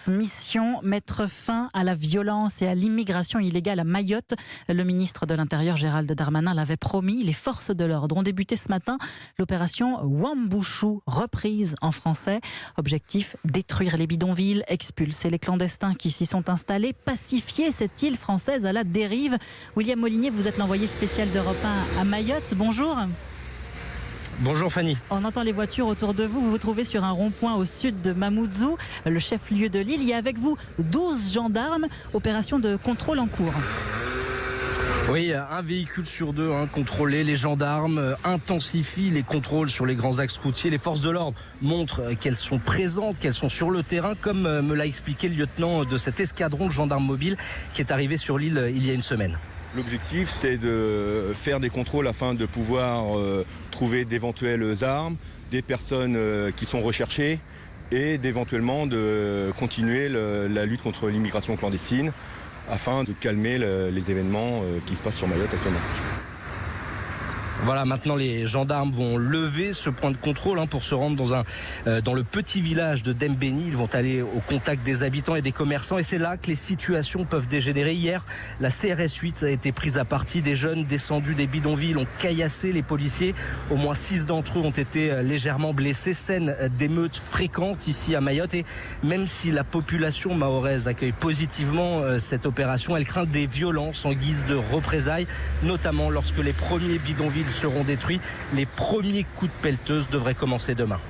Mission mettre fin à la violence et à l'immigration illégale à Mayotte. Le ministre de l'Intérieur Gérald Darmanin l'avait promis. Les forces de l'ordre ont débuté ce matin l'opération Wambouchou, reprise en français. Objectif, détruire les bidonvilles, expulser les clandestins qui s'y sont installés, pacifier cette île française à la dérive. William Molinier, vous êtes l'envoyé spécial d'Europe 1 à Mayotte. Bonjour. Bonjour Fanny. On entend les voitures autour de vous. Vous vous trouvez sur un rond-point au sud de Mamoudzou, le chef-lieu de l'île. Il y a avec vous 12 gendarmes. Opération de contrôle en cours. Oui, un véhicule sur deux contrôlé. Les gendarmes intensifient les contrôles sur les grands axes routiers. Les forces de l'ordre montrent qu'elles sont présentes, qu'elles sont sur le terrain, comme me l'a expliqué le lieutenant de cet escadron de gendarmes mobiles qui est arrivé sur l'île il y a une semaine. L'objectif, c'est de faire des contrôles afin de pouvoir trouver d'éventuelles armes, des personnes qui sont recherchées et d'éventuellement de continuer la lutte contre l'immigration clandestine afin de calmer les événements qui se passent sur Mayotte actuellement. Voilà, maintenant les gendarmes vont lever ce point de contrôle pour se rendre dans le petit village de Dembéni. Ils vont aller au contact des habitants et des commerçants et c'est là que les situations peuvent dégénérer. Hier, la CRS 8 a été prise à partie. Des jeunes descendus des bidonvilles ont caillassé les policiers. Au moins 6 d'entre eux ont été légèrement blessés. Scène d'émeutes fréquentes ici à Mayotte. Et même si la population mahoraise accueille positivement cette opération, elle craint des violences en guise de représailles, notamment lorsque les premiers bidonvilles seront détruits. Les premiers coups de pelleteuse devraient commencer demain.